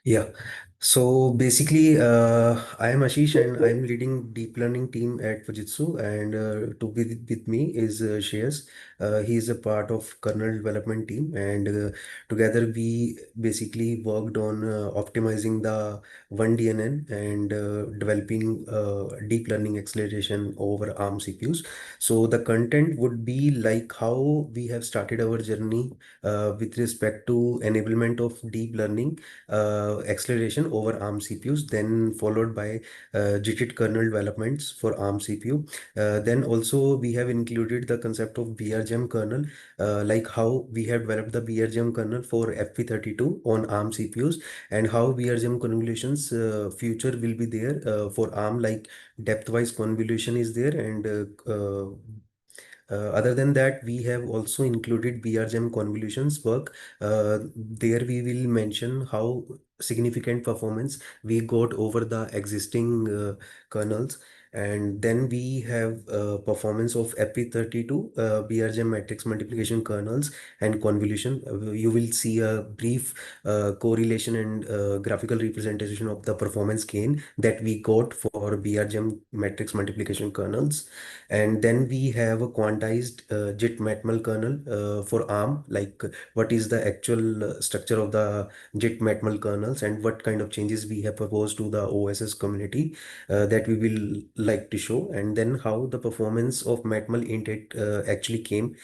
Yeah. So basically, I am Ashish and I'm leading deep learning team at Fujitsu. And to be with me is Shreyas. He is a part of kernel development team, and together we basically worked on optimizing the oneDNN and developing deep learning acceleration over ARM CPUs. So the content would be like how we have started our journey with respect to enablement of deep learning acceleration over ARM CPUs, then followed by JIT kernel developments for ARM CPU. Then also we have included the concept of BRGEMM kernel, like how we have developed the BRGEMM kernel for FP32 on ARM CPUs, and how BRGEMM convolutions future will be there for ARM, like depth-wise convolution is there, and other than that, we have also included BRGEM convolutions work. There we will mention how significant performance we got over the existing kernels. And then we have performance of FP32 BRGEM matrix multiplication kernels and convolution. You will see a brief correlation and graphical representation of the performance gain that we got for BRGEM matrix multiplication kernels. And then we have a quantized JIT matmul kernel for ARM, like what is the actual structure of the JIT matmul kernels and what kind of changes we have proposed to the OSS community that we will like to show. And then how the performance of matmul int8 actually came.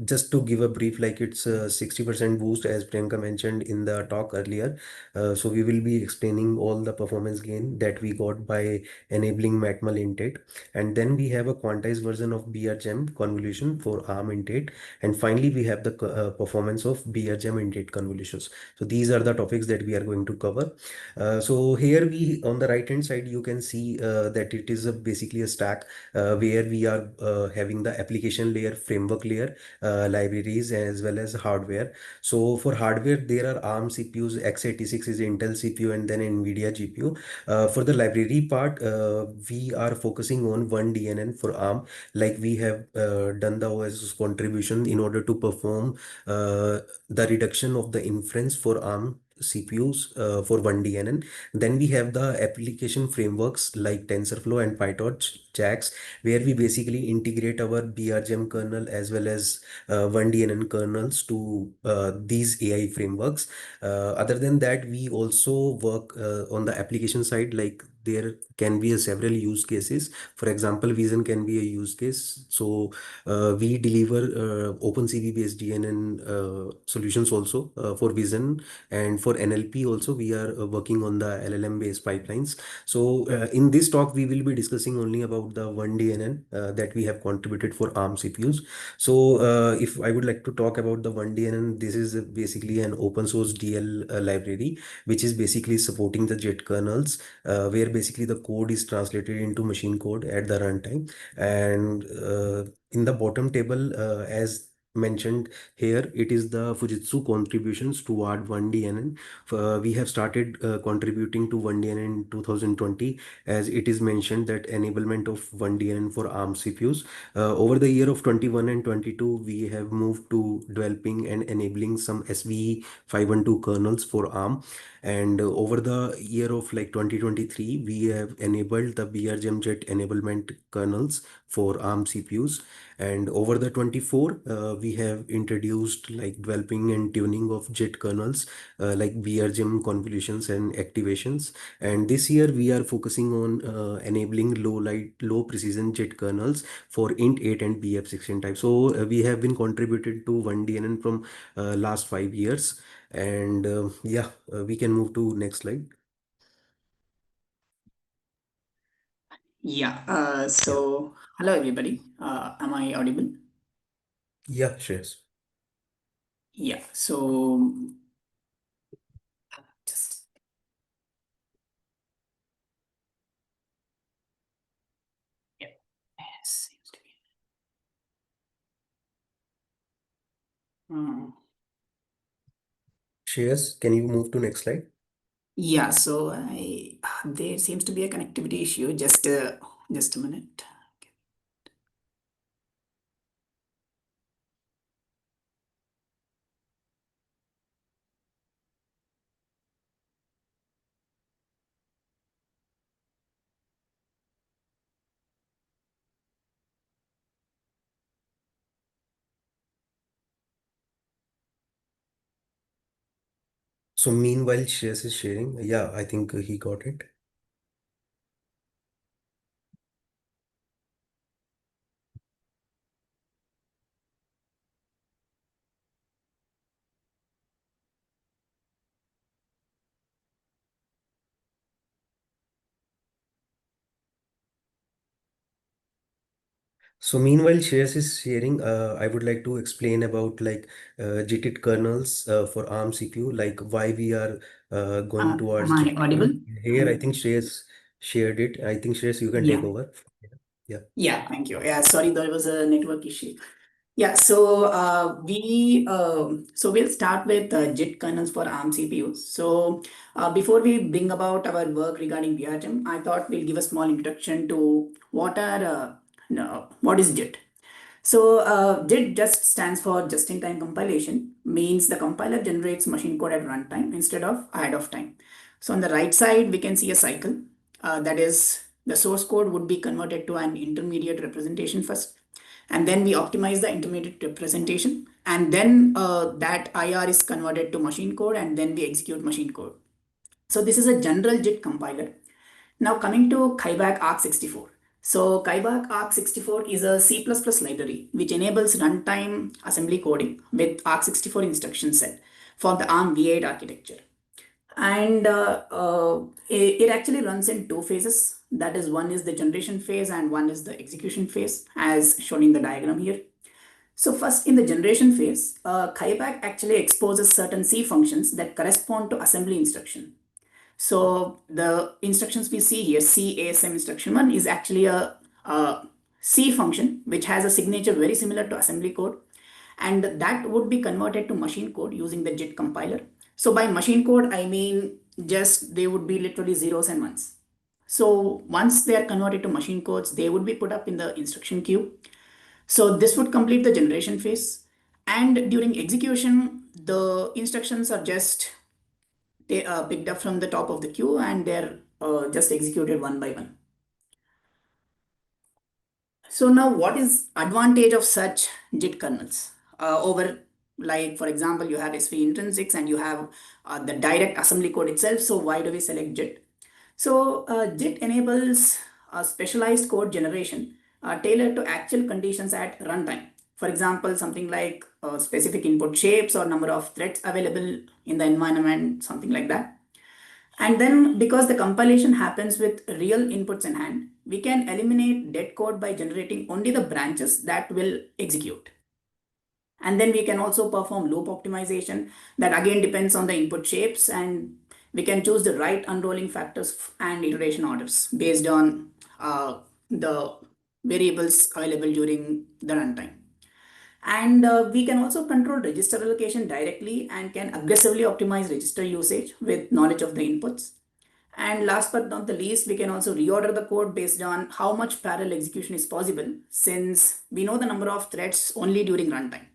Just to give a brief, like it's a 60% boost as Priyanka mentioned in the talk earlier. So we will be explaining all the performance gain that we got by enabling matmul int8. And then we have a quantized version of BRGEM convolution for ARM int8. And finally, we have the performance of BRGEM int8 convolutions. So these are the topics that we are going to cover. So here we, on the right hand side, you can see that it is basically a stack where we are having the application layer, framework layer, libraries, as well as hardware. So for hardware, there are ARM CPUs, x86 is Intel CPU, and then NVIDIA GPU. For the library part, we are focusing on oneDNN for ARM, like we have done the OS contribution in order to perform the reduction of the inference for ARM CPUs for oneDNN. Then we have the application frameworks like TensorFlow and PyTorch, JAX, where we basically integrate our BRGEM kernel as well as oneDNN kernels to these AI frameworks. Other than that, we also work on the application side, like there can be a several use cases. For example, vision can be a use case. So we deliver OpenCV based DNN solutions also for vision, and for NLP also we are working on the LLM based pipelines. So in this talk we will be discussing only about the oneDNN that we have contributed for ARM CPUs. So if I would like to talk about the oneDNN, this is basically an open source DL library which is basically supporting the JIT kernels, where basically the code is translated into machine code at the runtime. And in the bottom table, as mentioned here, it is the Fujitsu contributions toward oneDNN. We have started contributing to oneDNN in 2020, as it is mentioned that enablement of oneDNN for ARM CPUs. Over the year of 21 and 22, we have moved to developing and enabling some SVE 512 kernels for ARM. And over the year of like 2023, we have enabled the BRGEM JET enablement kernels for ARM CPUs. And over the 24, we have introduced like developing and tuning of JET kernels, like BRGEM convolutions and activations. And this year we are focusing on enabling low precision JET kernels for int8 and BF16 type. So we have been contributed to oneDNN from last 5 years. And yeah, we can move to next slide. Yeah. Yeah. Hello everybody. Am I audible? Yeah, Shreyas. Yeah. So, just yeah. Seems to be. Hmm. Shreyas, can you move to next slide? Yeah. So there seems to be a connectivity issue. Just a minute. So meanwhile, Shreyas is sharing. Yeah, I think he got it. So meanwhile, Shreyas is sharing. I would like to explain about like JIT kernels for ARM CPU, like why we are going Am towards I JIT audible? kernel. Here, I think Shreyas shared it. I think Shreyas, you can take Yeah. over. Yeah. Yeah, thank you. Yeah, sorry, there was a network issue. Yeah, so we'll start with JIT kernels for ARM CPUs. So before we bring about our work regarding BRGEMM, I thought we'll give a small introduction to what is JIT. So JIT just stands for just-in-time compilation, means the compiler generates machine code at runtime instead of ahead of time. So on the right side, we can see a cycle. That is, the source code would be converted to an intermediate representation first, and then we optimize the intermediate representation, and then that IR is converted to machine code, and then we execute machine code. So this is a general JIT compiler. Now coming to Xbyak arc64. So Xbyak arc64 is a C++ library which enables runtime assembly coding with arc64 instruction set for the ARM V8 architecture. And it actually runs in two phases. That is, one is the generation phase and one is the execution phase, as shown in the diagram here. So first, in the generation phase, Xbyak actually exposes certain C functions that correspond to assembly instruction. So the instructions we see here, CASM instruction 1 is actually a C function which has a signature very similar to assembly code, and that would be converted to machine code using the JIT compiler. So by machine code, I mean just they would be literally zeros and ones. So once they are converted to machine codes, they would be put up in the instruction queue. So this would complete the generation phase. And during execution, the instructions are just they are picked up from the top of the queue and they're just executed one by one. So now what is advantage of such JIT kernels over, like for example, you have SVE intrinsics and you have the direct assembly code itself. So why do we select JIT? So JIT enables specialized code generation tailored to actual conditions at runtime. For example, something like specific input shapes or number of threads available in the environment, something like that. And then because the compilation happens with real inputs in hand, we can eliminate dead code by generating only the branches that will execute. And then we can also perform loop optimization that again depends on the input shapes, and we can choose the right unrolling factors and iteration orders based on the variables available during the runtime. And we can also control register allocation directly and can aggressively optimize register usage with knowledge of the inputs. And last but not the least, we can also reorder the code based on how much parallel execution is possible, since we know the number of threads only during runtime.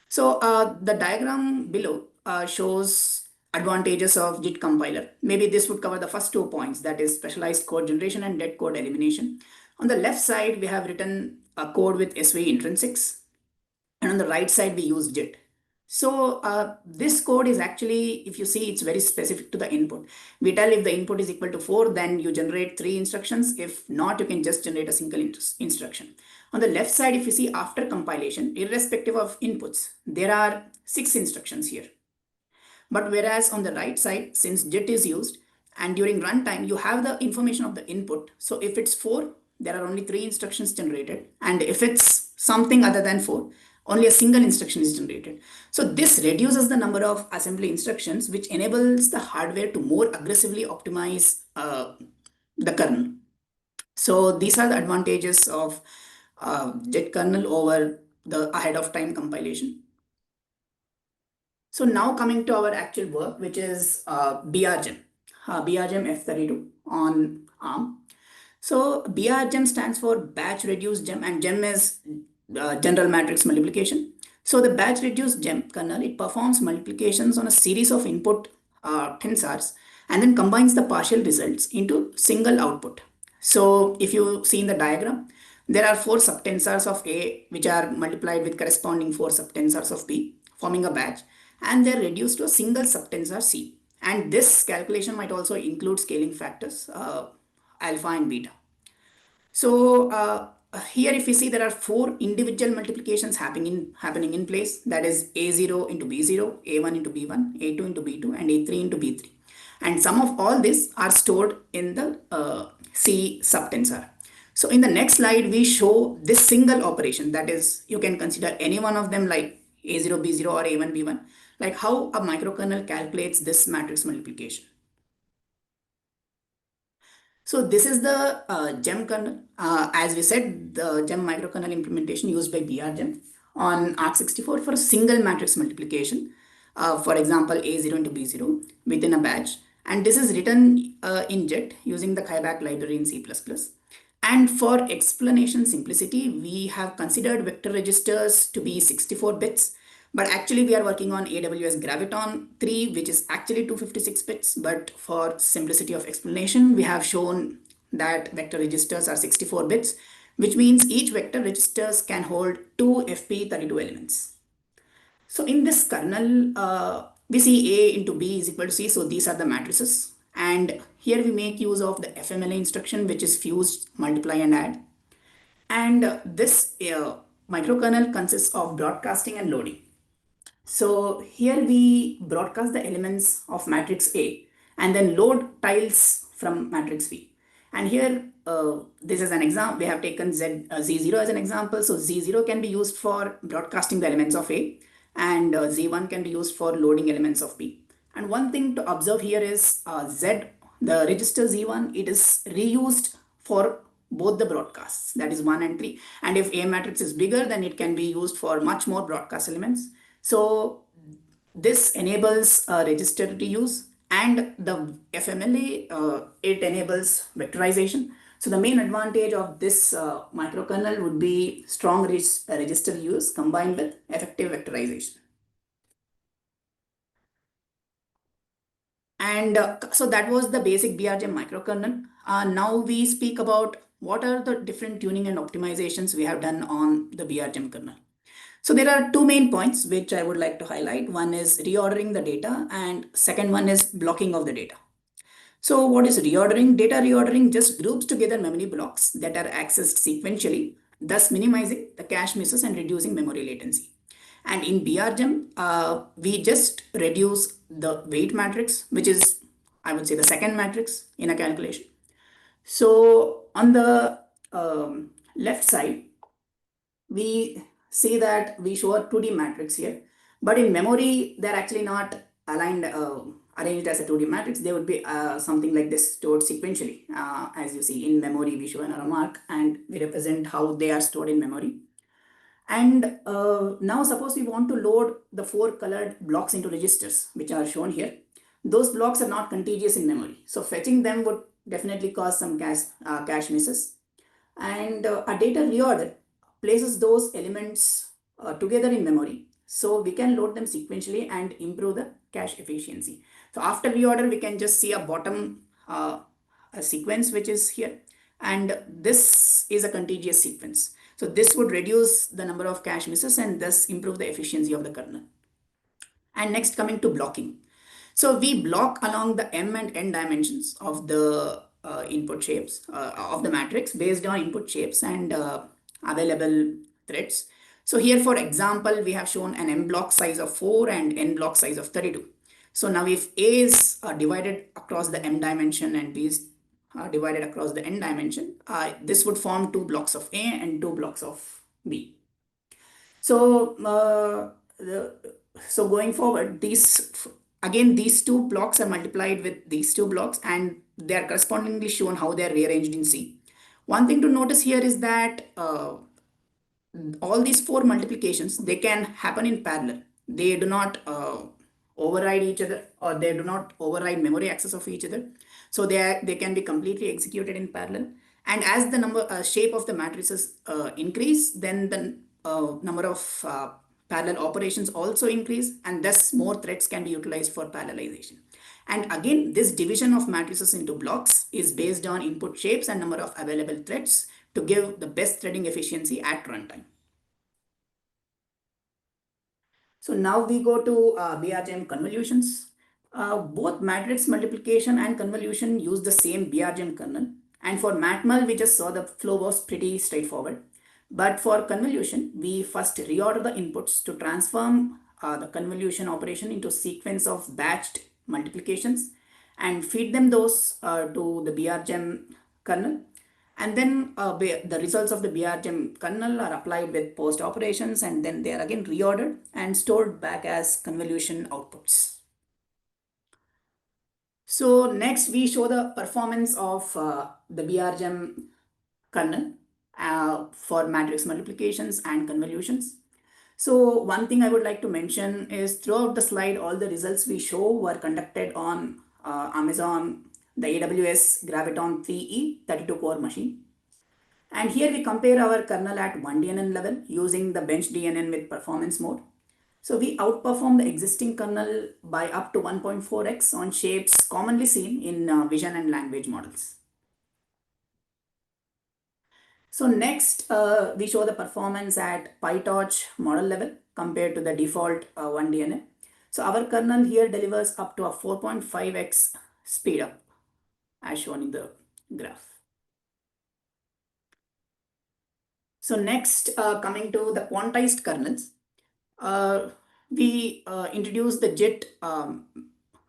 So the diagram below shows advantages of JIT compiler. Maybe this would cover the first 2 points, that is specialized code generation and dead code elimination. On the left side, we have written a code with SVE intrinsics, and on the right side we use JIT. So this code is actually, if you see, it's very specific to the input. We tell if the input is equal to 4, then you generate 3 instructions. If not, you can just generate a single instruction. On the left side, if you see, after compilation, irrespective of inputs, there are 6 instructions here. But whereas on the right side, since JIT is used and during runtime, you have the information of the input. So if it's 4, there are only 3 instructions generated. And if it's something other than 4, only a single instruction is generated. So this reduces the number of assembly instructions, which enables the hardware to more aggressively optimize the kernel. So these are the advantages of JIT kernel over the ahead of time compilation. So now coming to our actual work, which is BRGEMM, BRGEMM F32 on ARM. So BRGEMM stands for batch reduced gem, and gem is general matrix multiplication. So the batch reduced gem kernel, it performs multiplications on a series of input tensors and then combines the partial results into single output. So if you see in the diagram, there are 4 subtensors of A which are multiplied with corresponding 4 subtensors of B, forming a batch. and they're reduced to a single subtensor C. And this calculation might also include scaling factors, alpha and beta. So here if you see, there are four individual multiplications happening in place. That is A0 into B0, A1 into B1, A2 into B2, and A3 into B3. And some of all these are stored in the C subtensor. So in the next slide, we show this single operation. That is, you can consider any one of them like A0, B0 or A1, B1, like how a microkernel calculates this matrix multiplication. So this is the GEMM kernel. As we said, the GEMM microkernel implementation used by BRGEMM on ARC64 for a single matrix multiplication. For example, A0 into B0 within a batch. And this is written in JIT using the Xbyak library in C++. And for explanation simplicity, we have considered vector registers to be 64 bits. But actually, we are working on AWS Graviton 3, which is actually 256 bits. But for simplicity of explanation, we have shown that vector registers are 64 bits, which means each vector registers can hold 2 FP32 elements. So in this kernel, we see A into B is equal to C. So these are the matrices. And here we make use of the FMLA instruction, which is fuse, multiply, and add. And this microkernel consists of broadcasting and loading. So here we broadcast the elements of matrix A and then load tiles from matrix B. And here, this is an example. We have taken Z0 as an example. So Z0 can be used for broadcasting the elements of A, and Z1 can be used for loading elements of B. And one thing to observe here is the register Z1, it is reused for both the broadcasts, that is 1 and 3. And if A matrix is bigger, then it can be used for much more broadcast elements. So this enables register reuse, and the FMLA, it enables vectorization. So the main advantage of this microkernel would be strong register use combined with effective vectorization. And so that was the basic BRGEMM microkernel. Now we speak about what are the different tuning and optimizations we have done on the BRGEMM kernel. So there are two main points which I would like to highlight. One is reordering the data, and second one is blocking of the data. So what is reordering? Data reordering just groups together memory blocks that are accessed sequentially, thus minimizing the cache misses and reducing memory latency. And in BRGEMM, we just reduce the weight matrix, which is, I would say, the second matrix in a calculation. So on the left side, we see that we show a 2D matrix here, but in memory, they're actually not aligned, arranged as a 2D matrix. They would be something like this, stored sequentially. As you see in memory, we show an arrow mark and we represent how they are stored in memory. And now suppose we want to load the 4 colored blocks into registers, which are shown here. Those blocks are not contiguous in memory. So fetching them would definitely cause some cache misses. And a data reorder places those elements together in memory. So we can load them sequentially and improve the cache efficiency. So after reorder, we can just see a bottom a sequence which is here. And this is a contiguous sequence. So this would reduce the number of cache misses and thus improve the efficiency of the kernel. And next, coming to blocking. So we block along the M and N dimensions of the input shapes of the matrix based on input shapes and available threads. So here, for example, we have shown an M block size of 4 and N block size of 32. So now if A is divided across the M dimension and B is divided across the N dimension, this would form 2 blocks of A and 2 blocks of B. So, so going forward, these 2 blocks are multiplied with these 2 blocks, and they are correspondingly shown how they are rearranged in C. One thing to notice here is that all these 4 multiplications, they can happen in parallel. They do not override each other, or they do not override memory access of each other. So they can be completely executed in parallel. And as the shape of the matrices increase, then the number of parallel operations also increase, and thus more threads can be utilized for parallelization. And again, this division of matrices into blocks is based on input shapes and number of available threads to give the best threading efficiency at runtime. So now we go to BRGEMM convolutions. Both matrix multiplication and convolution use the same BRGEMM kernel. And for matmul, we just saw the flow was pretty straightforward. But for convolution, we first reorder the inputs to transform the convolution operation into sequence of batched multiplications and feed them those to the BRGEMM kernel. And then the results of the BRGEMM kernel are applied with post operations, and then they are again reordered and stored back as convolution outputs. So next we show the performance of the BRGEMM kernel for matrix multiplications and convolutions. So one thing I would like to mention is throughout the slide, all the results we show were conducted on Amazon, the AWS Graviton 3E 32 core machine. And here we compare our kernel at oneDNN level using the bench DNN with performance mode. So we outperform the existing kernel by up to 1.4x on shapes commonly seen in vision and language models. So next, we show the performance at PyTorch model level compared to the default oneDNN. So our kernel here delivers up to a 4.5x speed up as shown in the graph. So next, coming to the quantized kernels, we introduced the JIT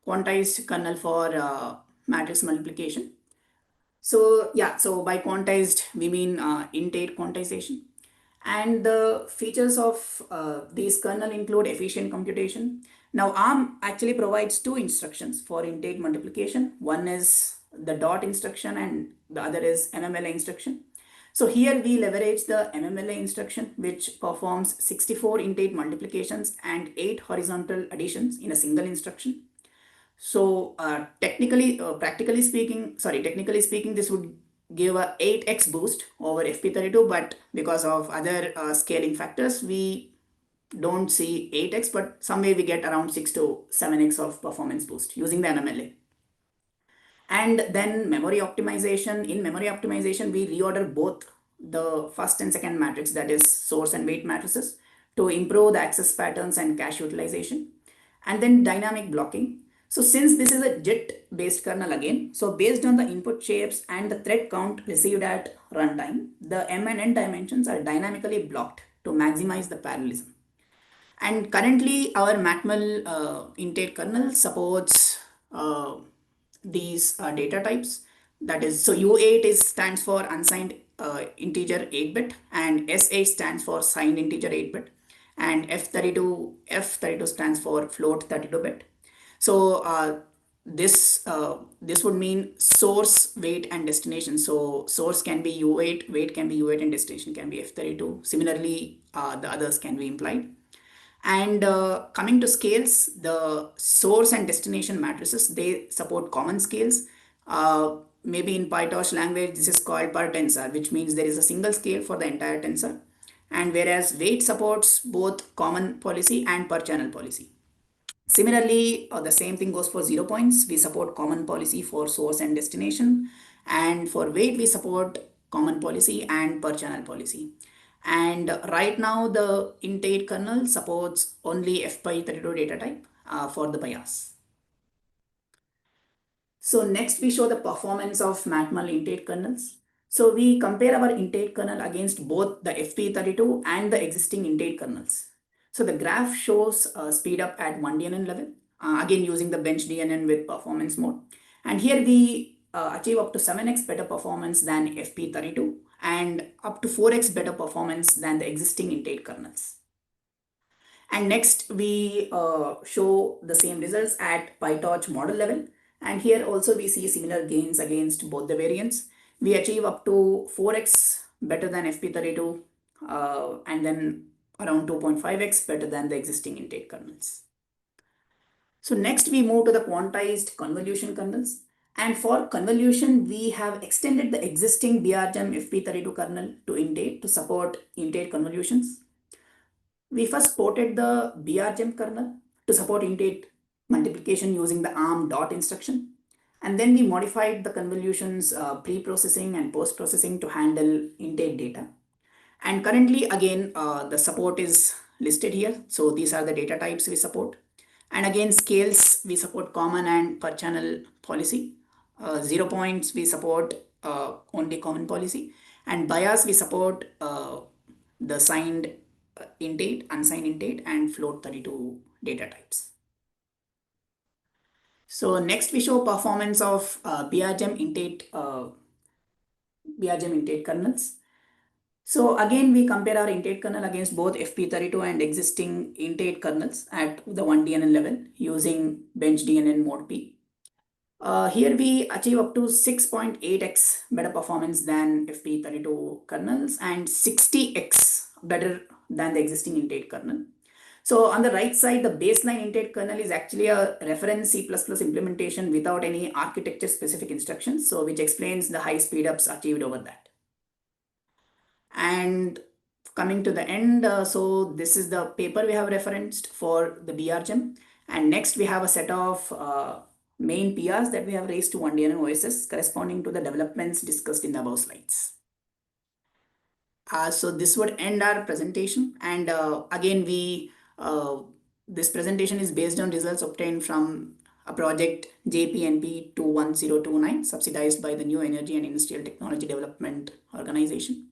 quantized kernel for matrix multiplication. So yeah, so by quantized, we mean int8 quantization. And the features of these kernel include efficient computation. Now ARM actually provides two instructions for int8 multiplication. One is the dot instruction and the other is MMLA instruction. So here we leverage the MMLA instruction, which performs 64 int8 multiplications and 8 horizontal additions in a single instruction. So technically speaking, this would give a 8x boost over FP32, but because of other scaling factors, we don't see 8x, but somewhere we get around 6 to 7x of performance boost using the MMLA. And then memory optimization. In memory optimization, we reorder both the first and second matrix, that is source and weight matrices, to improve the access patterns and cache utilization. And then dynamic blocking. So since this is a JIT based kernel again, so based on the input shapes and the thread count received at runtime, the M and N dimensions are dynamically blocked to maximize the parallelism. And currently our matmul int8 kernel supports these data types. That is, so U8 stands for unsigned integer 8-bit, and S8 stands for signed integer 8-bit, and F32 stands for float 32-bit. So this would mean source, weight, and destination. So source can be U8, weight can be U8, and destination can be F32. Similarly, the others can be implied. And coming to scales, the source and destination matrices, they support common scales. Maybe in PyTorch language, this is called per tensor, which means there is a single scale for the entire tensor. And whereas weight supports both common policy and per channel policy. Similarly, the same thing goes for 0 points. We support common policy for source and destination. And for weight, we support common policy and per channel policy. And right now, the int8 kernel supports only FPy32 data type for the BIOS. So next we show the performance of matmul int8 kernels. So we compare our int8 kernel against both the FP32 and the existing int8 kernels. So the graph shows speed up at oneDNN level, again using the bench DNN with performance mode. And here we achieve up to 7x better performance than FP32 and up to 4x better performance than the existing int8 kernels. And next we show the same results at PyTorch model level. And here also we see similar gains against both the variants. We achieve up to 4x better than FP32 and then around 2.5x better than the existing int8 kernels. So next we move to the quantized convolution kernels. And for convolution, we have extended the existing BRGEMM FP32 kernel to int8 to support int8 convolutions. We first ported the BRGEMM kernel to support int8 multiplication using the ARM dot instruction. And then we modified the convolutions pre-processing and post-processing to handle int8 data. And currently, again, the support is listed here. So these are the data types we support. And again, scales, we support common and per channel policy. 0 points, we support only common policy. And bias, we support the signed int8, unsigned int8, and float 32 data types. So next we show performance of BRGEMM int8 kernels. So again, we compare our int8 kernel against both FP32 and existing int8 kernels at the oneDNN level using bench DNN mode P. Here we achieve up to 6.8x better performance than FP32 kernels and 60x better than the existing int8 kernel. So on the right side, the baseline int8 kernel is actually a reference C++ implementation without any architecture specific instructions, so which explains the high speedups achieved over that. And coming to the end, so this is the paper we have referenced for the BRGEMM. And next we have a set of main PRs that we have raised to oneDNN OSS corresponding to the developments discussed in the above slides. So this would end our presentation. And again, this presentation is based on results obtained from a project JPNP 21029 subsidized by the New Energy and Industrial Technology Development Organization.